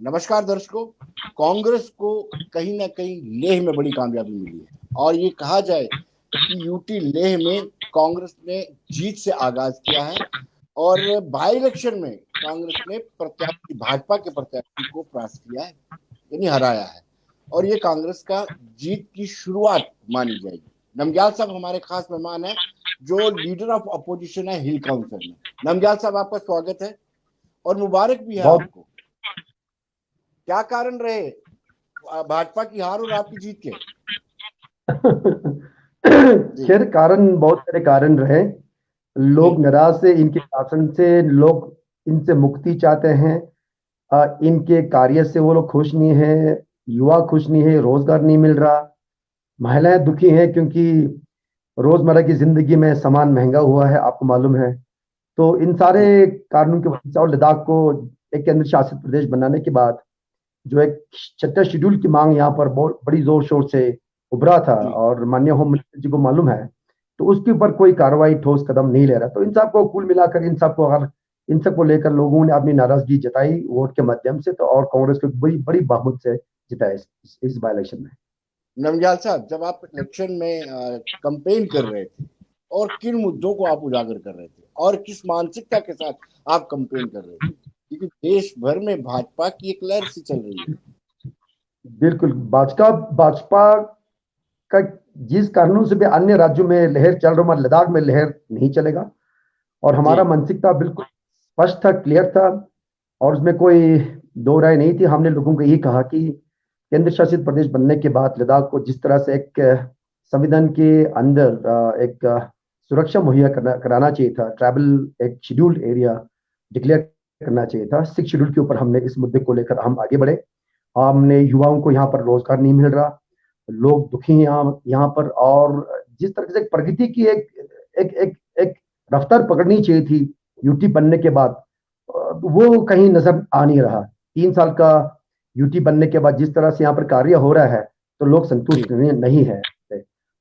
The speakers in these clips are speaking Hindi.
नमस्कार दर्शकों। कांग्रेस को कहीं ना कहीं लेह में बड़ी कामयाबी मिली है और ये कहा जाए कि यूटी लेह में कांग्रेस ने जीत से आगाज किया है और बाई इलेक्शन में कांग्रेस ने प्रत्याशी भाजपा के प्रत्याशी को परास्त किया है, यानी हराया है। और ये कांग्रेस का जीत की शुरुआत मानी जाएगी। नमग्याल साहब हमारे खास मेहमान हैं, जो लीडर ऑफ अपोजिशन है हिल काउंसिल में। नमग्याल साहब, आपका स्वागत है और मुबारक भी है बहुत आपको। क्या कारण रहे भाजपा की हार और आपकी जीत के? जी। खैर, कारण बहुत सारे कारण रहे। जी। लोग नाराज से, इनके शासन से लोग इनसे मुक्ति चाहते हैं। इनके कार्य से वो लोग खुश नहीं है। युवा खुश नहीं है, रोजगार नहीं मिल रहा। महिलाएं दुखी हैं क्योंकि रोजमर्रा की जिंदगी में सामान महंगा हुआ है, आपको मालूम है। तो इन सारे जी। कारणों की वजह से और लद्दाख को एक केंद्र शासित प्रदेश बनाने के बाद जो एक छठे शेड्यूल की मांग यहाँ पर बहुत बड़ी जोर शोर से उभरा था, जी। और माननीय होम मिनिस्टर जी को मालूम है। तो उसके ऊपर कोई कार्रवाई, ठोस कदम नहीं ले रहा। तो इन सबको कुल मिलाकर, इन सबको लेकर लोगों ने अपनी नाराजगी जताई वोट के माध्यम से, तो और कांग्रेस को बड़ी बड़ी बहुमत से जिताया इस बाई इलेक्शन में। नमग्याल साहब, जब आप इलेक्शन में कंपेन कर रहे थे और किन मुद्दों को आप उजागर कर रहे थे और किस मानसिकता के साथ आप कंपेन कर रहे थे, क्योंकि देश भर में भाजपा की एक लहर सी चल रही है। बिल्कुल, भाजपा भाजपा का जिस कारणों से भी अन्य राज्यों में लहर चल रहा है, लद्दाख में लहर नहीं चलेगा। और जी। हमारा मानसिकता बिल्कुल स्पष्ट था, क्लियर था, और उसमें कोई दो राय नहीं थी। हमने लोगों को यही कहा कि केंद्र शासित प्रदेश बनने के बाद लद्दाख को जिस तरह से एक संविधान के अंदर एक सुरक्षा मुहैया कराना चाहिए था, ट्रैवल एक शेड्यूल्ड एरिया डिक्लेयर करना चाहिए था, 6 शेड्यूल के ऊपर हमने इस मुद्दे को लेकर हम आगे बढ़े। हमने युवाओं को यहाँ पर रोजगार नहीं मिल रहा, लोग दुखी हैं यहाँ पर। और जिस तरह से प्रगति की एक एक एक एक रफ्तार पकड़नी चाहिए थी यूटी बनने के बाद, वो कहीं नजर आ नहीं रहा। 3 साल का यूटी बनने के बाद जिस तरह से यहाँ पर कार्य हो रहा है, तो लोग जी। संतुष्ट नहीं है।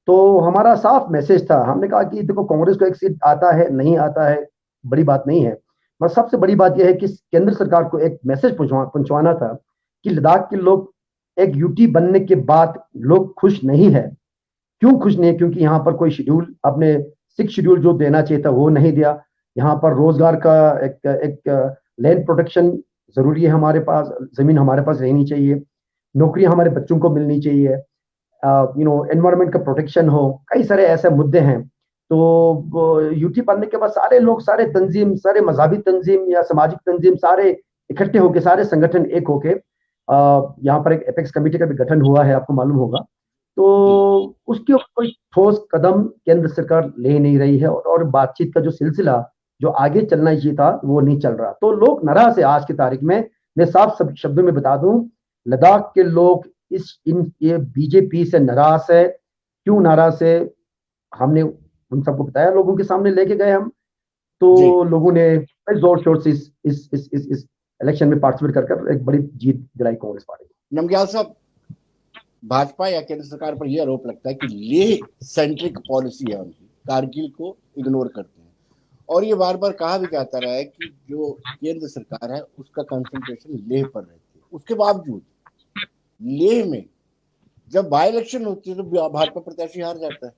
तो हमारा साफ मैसेज था, हमने कहा कि देखो, कांग्रेस को एक सीट आता है नहीं आता है बड़ी बात नहीं है, पर सबसे बड़ी बात यह है कि केंद्र सरकार को एक मैसेज पहुंचवाना था कि लद्दाख के लोग एक यूटी बनने के बाद लोग खुश नहीं है। क्यों खुश नहीं है? क्योंकि यहाँ पर कोई शेड्यूल, अपने 6 शेड्यूल जो देना चाहिए था वो नहीं दिया। यहाँ पर रोजगार का एक एक लैंड प्रोटेक्शन जरूरी है, हमारे पास जमीन हमारे पास रहनी चाहिए, नौकरियां हमारे बच्चों को मिलनी चाहिए, एनवायरमेंट का प्रोटेक्शन हो, कई सारे ऐसे मुद्दे हैं। तो यूटी बनने के बाद सारे लोग, सारे तंजीम, सारे मजहबी तंजीम या सामाजिक तंजीम, सारे इकट्ठे होके, सारे संगठन एक होके यहाँ पर एक एपेक्स कमेटी का भी गठन हुआ है, आपको मालूम होगा। तो जी। उसके ऊपर कोई ठोस कदम केंद्र सरकार ले नहीं रही है, और बातचीत का जो सिलसिला जो आगे चलना चाहिए था वो नहीं चल रहा। तो लोग नाराज है आज की तारीख में। मैं साफ सब शब्दों में बता दूं, लद्दाख के लोग इस इन ये बीजेपी से नाराज है। क्यों नाराज है? हमने उन सबको बताया, लोगों के सामने लेके गए हम। जी। तो लोगों ने बड़े जोर शोर से इस इलेक्शन में पार्टिसिपेट कर एक बड़ी जीत दिलाई कांग्रेस पार्टी को। नमग्याल साहब, भाजपा या केंद्र सरकार पर यह आरोप लगता है कि लेह सेंट्रिक पॉलिसी है उनकी, कारगिल को इग्नोर करते हैं। और ये बार बार कहा भी जाता रहा है कि जो केंद्र सरकार है उसका कंसंट्रेशन लेह पर रहती है। उसके बावजूद लेह में जब बाई इलेक्शन होती है तो भाजपा प्रत्याशी हार जाता है।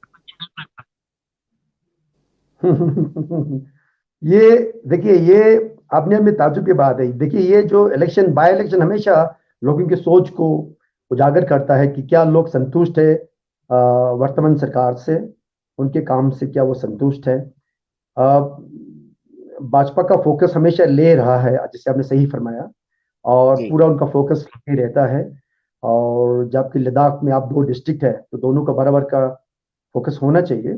ये देखिए, ये अपने आप में ताज्जुब की बात है। देखिए, ये जो इलेक्शन, बाय इलेक्शन हमेशा लोगों की सोच को उजागर करता है कि क्या लोग संतुष्ट है वर्तमान सरकार से, उनके काम से क्या वो संतुष्ट है। भाजपा का फोकस हमेशा ले रहा है, जैसे आपने सही फरमाया, और जी। पूरा उनका फोकस ही रहता है। और जबकि लद्दाख में आप 2 डिस्ट्रिक्ट है, तो दोनों का बराबर का फोकस होना चाहिए।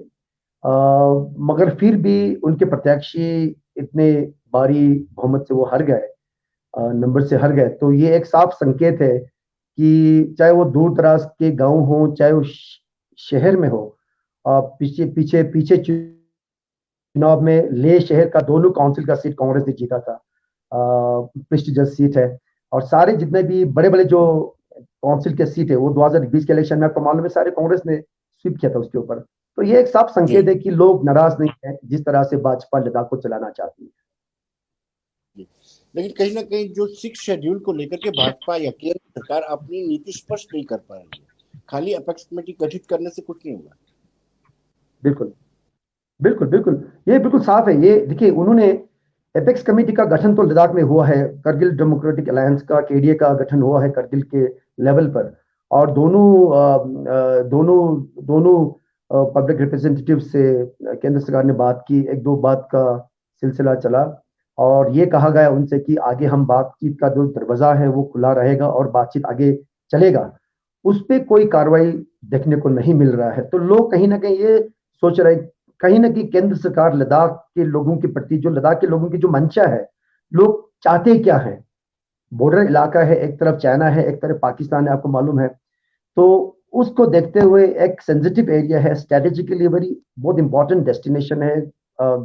मगर फिर भी उनके प्रत्याशी इतने भारी बहुमत से वो हार गए, नंबर से हार गए। तो ये एक साफ संकेत है कि चाहे वो दूर दराज के गांव हो, चाहे वो शहर में हो, पीछे पीछे पीछे चुनाव में ले शहर का दोनों काउंसिल का सीट कांग्रेस ने जीता था। प्रेस्टिजियस सीट है। और सारे जितने भी बड़े बड़े जो काउंसिल के सीट है, वो 2020 के इलेक्शन में आपको मालूम है सारे कांग्रेस ने स्वीप किया था उसके ऊपर। तो ये एक साफ जी। संकेत है कि लोग नाराज नहीं है जिस तरह से भाजपा लद्दाख को चलाना चाहती है। जी। लेकिन कहीं ना कहीं जो 6 शेड्यूल को लेकर के भाजपा या केंद्र सरकार अपनी नीति स्पष्ट नहीं कर पा रही है। खाली अपेक्स कमेटी गठित करने से कुछ नहीं होगा। बिल्कुल बिल्कुल बिल्कुल, ये बिल्कुल साफ है। ये देखिए, उन्होंने एपेक्स कमेटी का गठन तो लद्दाख में हुआ है, करगिल डेमोक्रेटिक अलायंस का, केडीए का गठन हुआ है करगिल के लेवल पर। और दोनों दोनों पब्लिक रिप्रेजेंटेटिव से केंद्र सरकार ने बात की, एक दो बात का सिलसिला चला, और ये कहा गया उनसे कि आगे हम बातचीत का जो दरवाजा है वो खुला रहेगा और बातचीत आगे चलेगा। उस पर कोई कार्रवाई देखने को नहीं मिल रहा है। तो लोग कहीं ना कहीं ये सोच रहे हैं, कहीं ना कहीं केंद्र सरकार लद्दाख के लोगों के प्रति, जो लद्दाख के लोगों की जो मंशा है, लोग चाहते क्या है। बॉर्डर इलाका है, एक तरफ चाइना है, एक तरफ पाकिस्तान है, आपको मालूम है। तो उसको देखते हुए एक सेंसिटिव एरिया है, स्ट्रेटेजिकली वेरी बहुत इंपॉर्टेंट डेस्टिनेशन है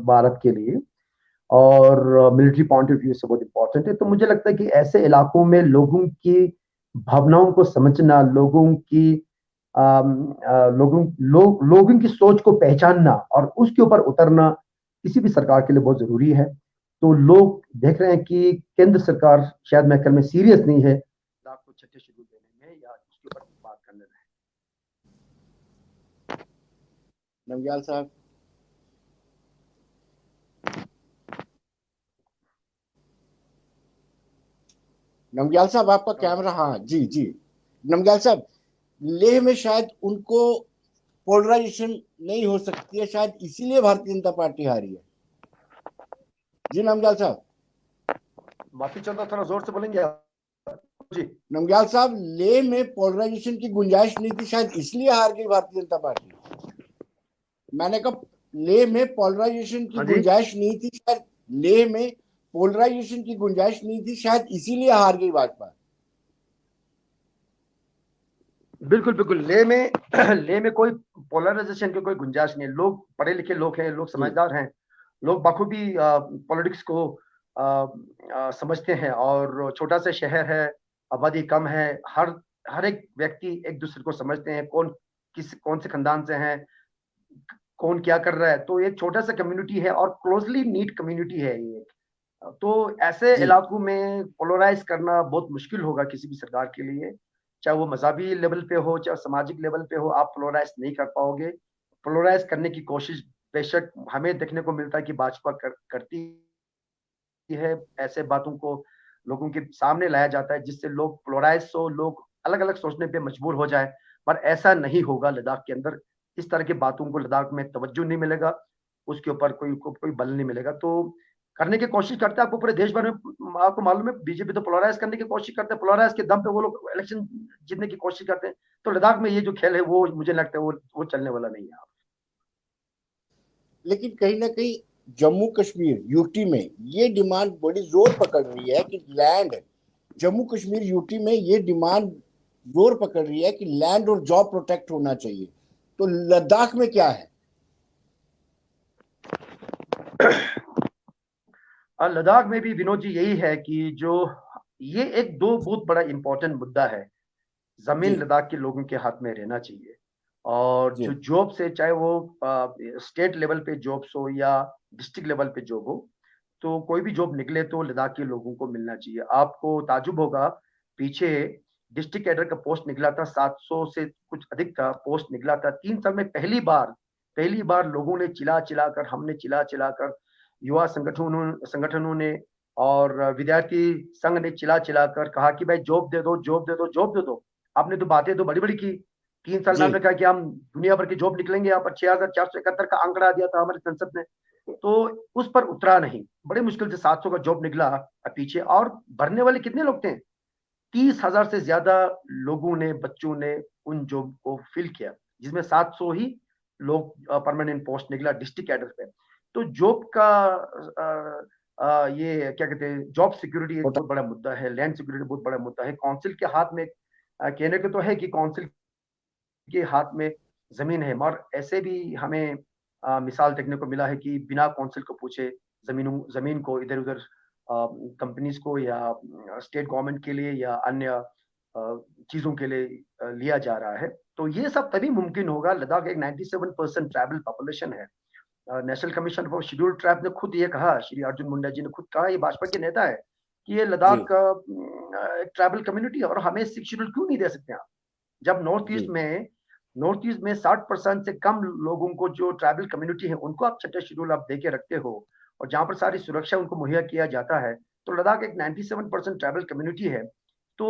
भारत के लिए, और मिलिट्री पॉइंट ऑफ व्यू से बहुत इंपॉर्टेंट है। तो मुझे लगता है कि ऐसे इलाकों में लोगों की भावनाओं को समझना, लोगों की लोगों की सोच को पहचानना और उसके ऊपर उतरना किसी भी सरकार के लिए बहुत जरूरी है। तो लोग देख रहे हैं कि केंद्र सरकार शायद मैं कल में सीरियस नहीं है आपको छठे शेड्यूल देने में या उसके ऊपर बात करने में। नमग्याल साहब, नमग्याल साहब आपका कैमरा, हाँ जी जी। नमग्याल साहब, लेह में शायद उनको पोलराइजेशन नहीं हो सकती है, शायद इसीलिए भारतीय जनता पार्टी हारी है। जी नमग्याल साहब। माफी चाहता, थोड़ा जोर से बोलेंगे आप जी। नमग्याल साहब, लेह में पोलराइजेशन की गुंजाइश नहीं थी, शायद इसलिए हार गई भारतीय जनता पार्टी। मैंने कहा लेह में पोलराइजेशन की हाँ जी, गुंजाइश नहीं थी, शायद लेह में पोलराइजेशन की गुंजाइश नहीं थी, शायद इसीलिए हार गई भाजपा। बिल्कुल बिल्कुल। लेह में लेह में कोई पोलराइजेशन की कोई गुंजाइश नहीं है। लोग पढ़े लिखे लोग हैं, लोग जी समझदार हैं, लोग बखूबी पॉलिटिक्स को समझते हैं। और छोटा सा शहर है, आबादी कम है, हर हर एक व्यक्ति एक दूसरे को समझते हैं, कौन से खानदान से हैं, कौन क्या कर रहा है। तो एक छोटा सा कम्युनिटी है और क्लोजली नीट कम्युनिटी है ये। तो ऐसे जी इलाकों में पोलराइज करना बहुत मुश्किल होगा किसी भी सरकार के लिए, चाहे वो मजहबी लेवल पे हो, चाहे सामाजिक लेवल पे हो, आप पोलराइज नहीं कर पाओगे। पोलराइज करने की कोशिश बेशक हमें देखने को मिलता है कि भाजपा करती है। ऐसे बातों को लोगों के सामने लाया जाता है जिससे लोग पोलराइज हो, लोग अलग अलग सोचने पे मजबूर हो जाए। पर ऐसा नहीं होगा लद्दाख के अंदर। इस तरह की बातों को लद्दाख में तवज्जो नहीं मिलेगा, उसके ऊपर कोई बल नहीं मिलेगा। तो करने की कोशिश करते हैं, आपको पूरे देश भर में आपको मालूम है, बीजेपी तो पोलराइज करने की कोशिश करते हैं, पोलराइज के दम पे वो लोग इलेक्शन जीतने की कोशिश करते हैं। तो लद्दाख में ये जो खेल है वो मुझे लगता है वो चलने वाला नहीं है। लेकिन कहीं ना कहीं जम्मू कश्मीर यूटी में ये डिमांड बड़ी जोर पकड़ रही है कि लैंड, जम्मू कश्मीर यूटी में ये डिमांड जोर पकड़ रही है कि लैंड और जॉब प्रोटेक्ट होना चाहिए। तो लद्दाख में क्या है? और लद्दाख में भी विनोद जी यही है कि जो ये एक दो बहुत बड़ा इंपॉर्टेंट मुद्दा है। जी जमीन लद्दाख के लोगों के हाथ में रहना चाहिए, और जो जी जॉब से, चाहे वो स्टेट लेवल पे जॉब्स हो या डिस्ट्रिक्ट लेवल पे जॉब हो, तो कोई भी जॉब निकले तो लद्दाख के लोगों को मिलना चाहिए। आपको ताजुब होगा, पीछे डिस्ट्रिक्ट कैडर का पोस्ट निकला था, 700 से कुछ अधिक का पोस्ट निकला था 3 साल में। पहली बार लोगों ने चिल्ला चिल्ला कर, हमने चिल्ला चिल्ला कर, युवा संगठनों ने और विद्यार्थी संघ ने चिल्ला चिल्ला कर कहा कि भाई जॉब दे दो, जॉब दे दो, जॉब दे दो। आपने तो बातें तो बड़ी बड़ी की। 3 साल में जी हमने कहा कि हम दुनिया भर की जॉब निकलेंगे, यहाँ पर 6,471 का आंकड़ा दिया था हमारे संसद ने। तो उस पर उतरा नहीं, बड़ी मुश्किल से 700 का जॉब निकला पीछे। और भरने वाले कितने लोग थे? 30,000 से ज्यादा लोगों ने, बच्चों ने उन जॉब को फिल किया, जिसमें 700 ही लोग परमानेंट पोस्ट निकला डिस्ट्रिक्ट कैडर पे। तो जॉब का ये क्या कहते हैं, जॉब सिक्योरिटी एक होता बहुत बड़ा मुद्दा है, लैंड सिक्योरिटी बहुत बड़ा मुद्दा है। काउंसिल के हाथ में कहने को तो है कि काउंसिल के हाथ में जमीन है, मगर ऐसे भी हमें मिसाल देखने को मिला है कि बिना काउंसिल को पूछे जमीन को इधर उधर कंपनीज को या स्टेट गवर्नमेंट के लिए या अन्य चीजों के लिए लिया जा रहा है। तो ये सब तभी मुमकिन होगा। लद्दाख एक 97% ट्राइबल पॉपुलेशन है। National commission for scheduled tribe ने खुद ये कहा, श्री अर्जुन मुंडा जी ने खुद कहा, ये भाजपा के नेता है कि ये लद्दाख का एक ट्राइबल कम्युनिटी है और हमें 6 शेड्यूल क्यों नहीं दे सकते आप? जब नॉर्थ ईस्ट में 60% से कम लोगों को जो ट्राइबल कम्युनिटी है उनको आप 6 शेड्यूल आप दे के रखते हो, और जहां पर सारी सुरक्षा उनको मुहैया किया जाता है, तो लद्दाख एक 97% ट्राइबल कम्युनिटी है। तो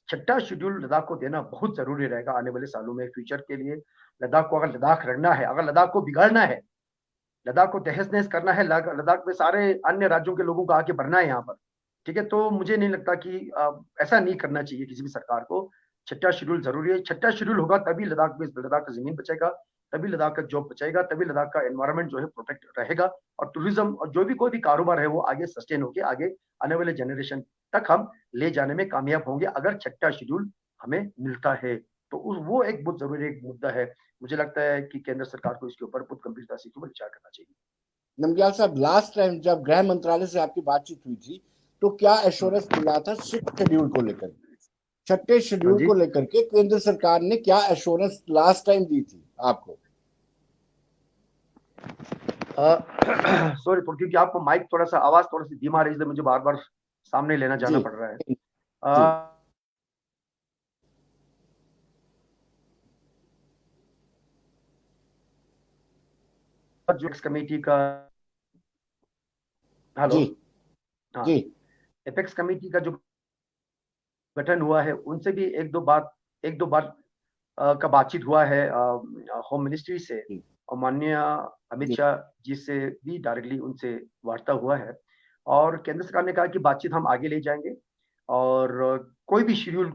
6 शेड्यूल लद्दाख को देना बहुत जरूरी रहेगा आने वाले सालों में, फ्यूचर के लिए। लद्दाख को अगर लद्दाख रखना है, अगर लद्दाख को बिगाड़ना है, लद्दाख को तहस नहस करना है, लद्दाख में सारे अन्य राज्यों के लोगों को आके भरना है यहाँ पर, ठीक है, तो मुझे नहीं लगता कि ऐसा नहीं करना चाहिए किसी भी सरकार को। 6 शेड्यूल जरूरी है। 6 शेड्यूल होगा तभी लद्दाख में, लद्दाख का जमीन बचेगा, तभी लद्दाख का जॉब बचेगा, तभी लद्दाख का एनवायरनमेंट जो है प्रोटेक्ट रहेगा, और टूरिज्म और जो भी कोई भी कारोबार है वो आगे सस्टेन होकर आगे आने वाले जनरेशन तक हम ले जाने में कामयाब होंगे अगर 6 शेड्यूल हमें मिलता है। तो वो एक बहुत जरूरी एक मुद्दा है। मुझे लगता है कि केंद्र सरकार को इसके ऊपर बहुत गंभीरता से विचार करना चाहिए। नमग्याल साहब, लास्ट टाइम जब गृह मंत्रालय से आपकी बातचीत हुई थी तो क्या एश्योरेंस मिला था 6 शेड्यूल को लेकर? 6 शेड्यूल को लेकर के केंद्र सरकार ने क्या एश्योरेंस लास्ट टाइम दी थी आपको? सॉरी, क्योंकि आपको माइक थोड़ा सा आवाज थोड़ा सी धीमा रही है, मुझे बार बार सामने लेना जाना पड़ रहा है। जो कमेटी का, हेलो, हाँ, एपेक्स कमेटी का जो गठन हुआ है उनसे भी एक दो बार का बातचीत हुआ है होम मिनिस्ट्री से, और माननीय अमित शाह जी से भी डायरेक्टली उनसे वार्ता हुआ है, और केंद्र सरकार ने कहा कि बातचीत हम आगे ले जाएंगे और कोई भी शेड्यूल,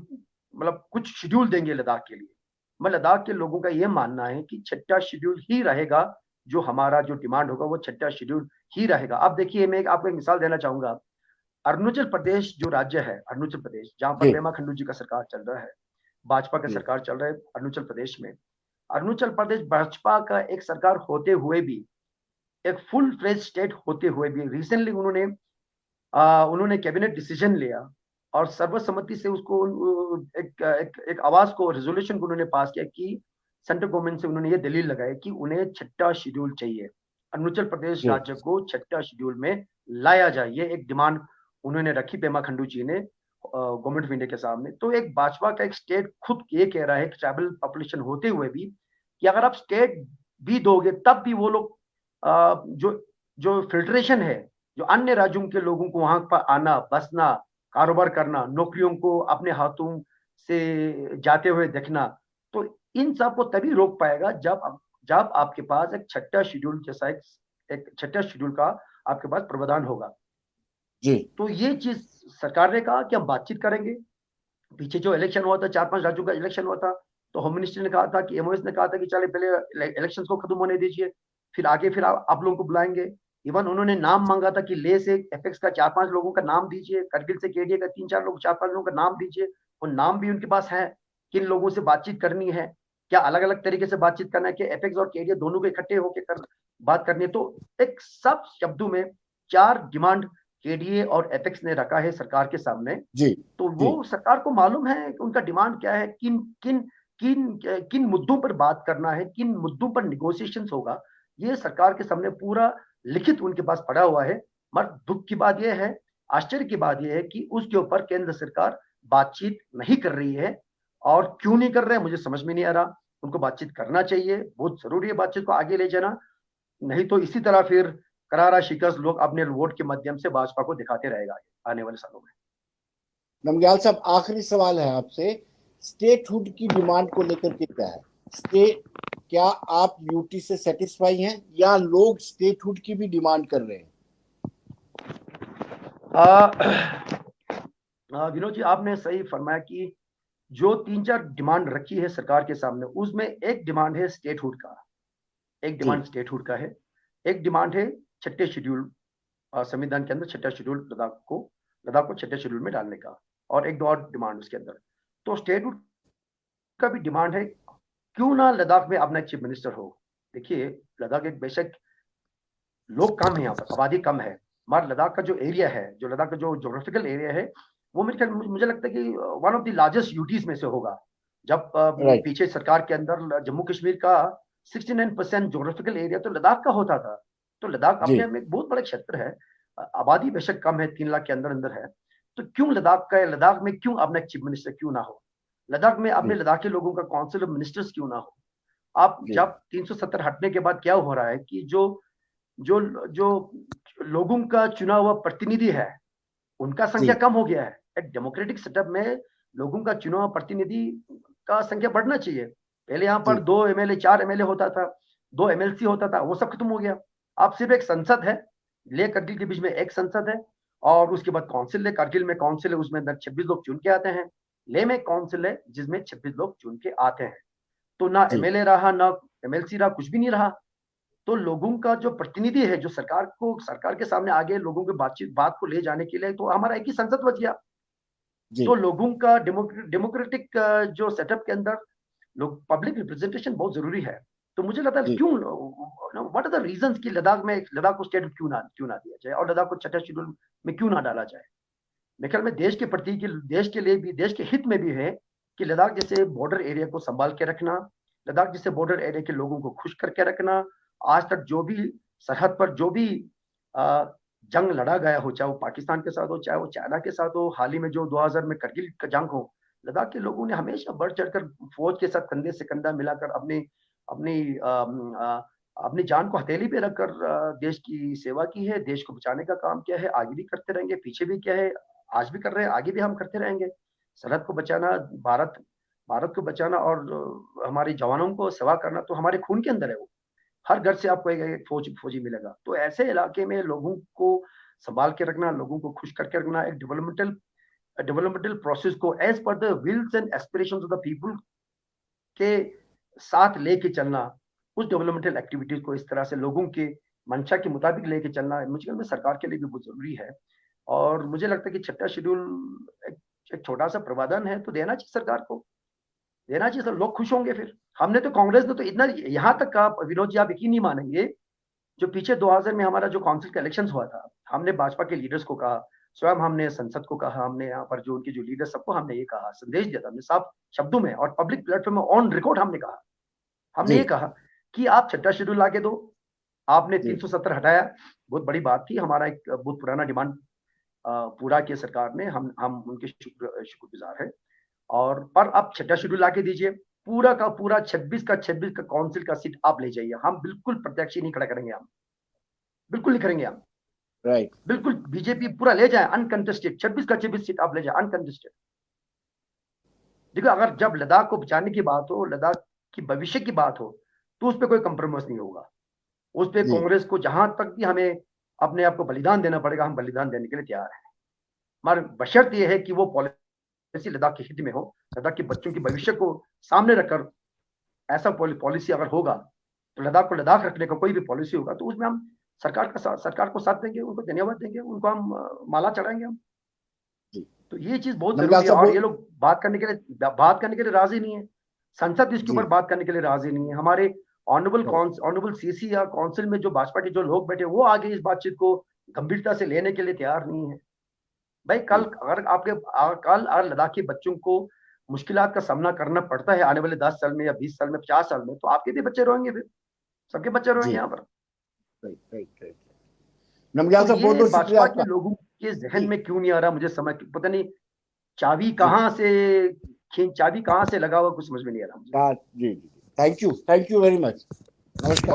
मतलब कुछ शेड्यूल देंगे लद्दाख के लिए। मैं लद्दाख के लोगों का ये मानना है कि 6 शेड्यूल ही रहेगा, जो हमारा जो डिमांड होगा वो 6 शेड्यूल ही रहेगा। अब देखिए, मैं आपको एक मिसाल देना चाहूंगा। अरुणाचल प्रदेश जो राज्य है, अरुणाचल प्रदेश, जहां पर पेमा खंडू जी का सरकार चल रहा है, भाजपा का सरकार चल रहा है अरुणाचल प्रदेश में। अरुणाचल प्रदेश भाजपा का एक सरकार होते हुए भी, एक फुल फ्लेज स्टेट होते हुए भी, रिसेंटली उन्होंने कैबिनेट डिसीजन लिया और सर्वसम्मति से उसको एक आवाज को, रेजोल्यूशन को उन्होंने पास किया कि सेंट्रल गवर्नमेंट से उन्होंने ये दलील लगाई कि उन्हें 6 शेड्यूल चाहिए, अरुणाचल प्रदेश राज्य को 6 शेड्यूल में लाया जाए। ये एक डिमांड उन्होंने रखी पेमा खंडू जी ने गवर्नमेंट ऑफ इंडिया के सामने। तो एक भाजपा का एक स्टेट खुद ये कह रहा है, ट्राइबल पॉपुलेशन होते हुए भी, कि अगर आप स्टेट भी दोगे तब भी वो लोग जो फिल्ट्रेशन है, जो अन्य राज्यों के लोगों को वहां पर आना, बसना, कारोबार करना, नौकरियों को अपने हाथों से जाते हुए देखना, तो इन सब को तभी रोक पाएगा जब आपके पास एक 6 शेड्यूल जैसा एक 6 शेड्यूल का आपके पास प्रावधान होगा जी। तो ये चीज सरकार ने कहा कि हम बातचीत करेंगे। पीछे जो इलेक्शन हुआ था, 4-5 राज्यों का इलेक्शन हुआ था, तो होम मिनिस्ट्री ने कहा था कि एमओएस ने कहा था कि चले पहले इलेक्शंस को खत्म होने दीजिए, फिर आगे फिर आप लोगों को बुलाएंगे। इवन उन्होंने नाम मांगा था कि ले से एपेक्स का 4-5 लोगों का नाम दीजिए, करगिल से केडीए का 3-4 लोग, 4-5 लोगों का नाम दीजिए। और नाम भी उनके पास है, किन लोगों से बातचीत करनी है, क्या अलग अलग तरीके से बातचीत करना है, कि एपेक्स और केडीए दोनों को इकट्ठे होकर बात करनी है। तो एक सब शब्दों में 4 डिमांड केडीए और एपेक्स ने रखा है सरकार के सामने। जी, तो वो सरकार को मालूम है कि उनका डिमांड क्या है, किन किन किन किन मुद्दों पर बात करना है, किन मुद्दों पर निगोशिएशन होगा, ये सरकार के सामने पूरा लिखित उनके पास पड़ा हुआ है। मगर दुख की बात यह है, आश्चर्य की बात यह है कि उसके ऊपर केंद्र सरकार बातचीत नहीं कर रही है। और क्यों नहीं कर रहे हैं मुझे समझ में नहीं आ रहा। उनको बातचीत करना चाहिए, बहुत जरूरी है बातचीत को आगे ले जाना, नहीं तो इसी तरह फिर करारा शिकस्त लोग अपने वोट के माध्यम से भाजपा को दिखाते रहेगा आने वाले सालों में। नमग्याल साहब, आखिरी सवाल है आपसे, स्टेटहुड की डिमांड को लेकर के क्या है? क्या आप यूटी से सेटिस्फाई हैं या लोग स्टेटहुड की भी डिमांड कर रहे हैं? विनोद जी, आपने सही फरमाया कि जो 3-4 डिमांड रखी है सरकार के सामने, उसमें एक डिमांड है स्टेटहुड का, एक डिमांड स्टेटहुड का है, एक डिमांड है 6 शेड्यूल, संविधान के अंदर 6 शेड्यूल लद्दाख को 6 शेड्यूल में डालने का, और एक दो और डिमांड उसके अंदर। तो स्टेटहुड का भी डिमांड है, क्यों ना लद्दाख में अपना चीफ मिनिस्टर हो। देखिए, लद्दाख एक बेशक लोग कम है, यहाँ पर आबादी कम है, मगर लद्दाख का जो एरिया है, जो लद्दाख का जो जोग्राफिकल एरिया है, वो मुझे लगता है कि one of the largest UTs में से होगा। जब पीछे सरकार के अंदर जम्मू कश्मीर का 69% जोग्राफिकल एरिया तो लद्दाख का होता था, तो लद्दाख अपने में एक बहुत बड़ा क्षेत्र है। आबादी बेशक कम है, 3 लाख के अंदर अंदर है, तो क्यों लद्दाख में क्यों अपना चीफ मिनिस्टर क्यों ना हो, लद्दाख में अपने लद्दाखी लोगों का काउंसिल ऑफ मिनिस्टर्स क्यों ना हो। आप जब 370 हटने के बाद क्या हो रहा है कि जो जो जो लोगों का चुना हुआ प्रतिनिधि है उनका संख्या कम हो गया है। एक डेमोक्रेटिक सेटअप में लोगों का चुना हुआ प्रतिनिधि का संख्या बढ़ना चाहिए। पहले यहाँ पर 2 एमएलए 4 एमएलए होता था, 2 एमएलसी होता था, वो सब खत्म हो गया। अब सिर्फ एक संसद है, लेह करगिल के बीच में एक संसद है, और उसके बाद काउंसिल है, कारगिल में काउंसिल है, उसमें अंदर 26 लोग चुन के आते हैं। लेह में काउंसिल है जिसमें 26 लोग चुन के आते हैं। तो ना एमएलए रहा ना एमएलसी रहा, कुछ भी नहीं रहा। तो लोगों का जो प्रतिनिधि है, जो सरकार के सामने आगे लोगों की बात को ले जाने के लिए, तो हमारा एक ही संसद बच गया। तो लोगों का डेमोक्रेटिक जो सेटअप के अंदर लोग पब्लिक रिप्रेजेंटेशन बहुत जरूरी है। तो मुझे लगता है क्यों व्हाट आर द रीजंस कि लद्दाख को स्टेट क्यों ना दिया जाए और लद्दाख को छठे शेड्यूल में क्यों ना डाला जाए। मेरे ख्याल में देश के प्रति देश के लिए भी, देश के हित में भी है कि लद्दाख जैसे बॉर्डर एरिया को संभाल के रखना, लद्दाख जैसे बॉर्डर एरिया के लोगों को खुश करके रखना। आज तक जो भी सरहद पर जो भी जंग लड़ा गया हो, चाहे वो पाकिस्तान के साथ हो, चाहे वो चाइना के साथ हो, हाल ही में जो 2000 में करगिल का जंग हो, लद्दाख के लोगों ने हमेशा बढ़ चढ़कर फौज के साथ कंधे से कंधा मिलाकर अपनी जान को हथेली पे रखकर देश की सेवा की है, देश को बचाने का काम किया है, आगे भी करते रहेंगे, पीछे भी किया है, आज भी कर रहे हैं, आगे भी हम करते रहेंगे। सरहद को बचाना, भारत को बचाना और हमारे जवानों को सेवा करना तो हमारे खून के अंदर है। वो हर घर से आपको एक फौजी मिलेगा। तो ऐसे इलाके में लोगों को संभाल के रखना, लोगों को खुश करके रखना, एक डेवलपमेंटल प्रोसेस को as per the wills and aspirations of the people के साथ लेके चलना, उस डेवलपमेंटल एक्टिविटीज को इस तरह से लोगों के मंशा के मुताबिक लेके चलना मुझे में सरकार के लिए भी बहुत जरूरी है। और मुझे लगता है कि छठा शेड्यूल एक छोटा सा प्रावधान है, तो देना चाहिए सरकार को, देना चाहिए। सब लोग खुश होंगे। फिर हमने तो कांग्रेस ने तो इतना यहाँ तक कहा, विनोद जी आप यकीन नहीं मानेंगे, जो पीछे 2000 में हमारा जो काउंसिल का इलेक्शन हुआ था, हमने भाजपा के लीडर्स को कहा, स्वयं हमने संसद को कहा, हमने यहाँ पर जो उनके जो लीडर सबको हमने ये कहा, संदेश दिया था हमने साफ शब्दों में और पब्लिक प्लेटफॉर्म में ऑन रिकॉर्ड हमने ये कहा कि आप छठा शेड्यूल लाके दो। आपने 370 हटाया, बहुत बड़ी बात थी, हमारा एक बहुत पुराना डिमांड पूरा किया सरकार ने, हम उनके शुक्रगुजार है। और पर आप छठा शेड्यूल लाके दीजिए, पूरा का पूरा 26 का काउंसिल का सीट आप ले जाइए, हम बिल्कुल प्रत्याशी नहीं खड़ा करेंगे, हम बिल्कुल नहीं करेंगे हम, राइट बिल्कुल बीजेपी पूरा ले जाए अनकंटेस्टेड, 26 का 26 सीट आप ले जाए अनकंटेस्टेड। देखो अगर जब लद्दाख को बचाने की बात हो, लद्दाख की भविष्य की बात हो, तो उस पर कोई कंप्रोमाइज नहीं होगा। उस पर कांग्रेस को जहां तक भी हमें अपने आप को बलिदान देना पड़ेगा, हम बलिदान देने के लिए तैयार हैं। मगर बशर्त यह है कि वो पॉलिसी लद्दाख के हित में हो, लद्दाख के बच्चों के भविष्य को सामने रखकर ऐसा पॉलिसी अगर होगा, तो लद्दाख को लद्दाख रखने का कोई भी पॉलिसी होगा, तो उसमें हम सरकार को साथ देंगे, उनको धन्यवाद देंगे, उनको हम माला चढ़ाएंगे हम। तो ये चीज बहुत जरूरी है। और ये लोग बात करने के लिए राजी नहीं है, संसद इसके ऊपर बात करने के लिए राजी नहीं है। हमारे ऑनरेबल सीसी या काउंसिल में जो भाजपा के जो लोग बैठे, वो आगे इस बातचीत को गंभीरता से लेने के लिए तैयार नहीं है। भाई कल अगर लद्दाख के बच्चों को मुश्किलात का सामना करना पड़ता है आने वाले 10 साल में या 20 साल में 50 साल में, तो आपके भी बच्चे रोएंगे, फिर सबके बच्चे रोएंगे यहाँ पर। तो भाजपा के लोगों के जहन में क्यों नहीं आ रहा मुझे समझ पता नहीं, चाबी कहाँ से लगा हुआ कुछ समझ में नहीं आ रहा मुझे। जी, थैंक यू वेरी मच। नमस्कार।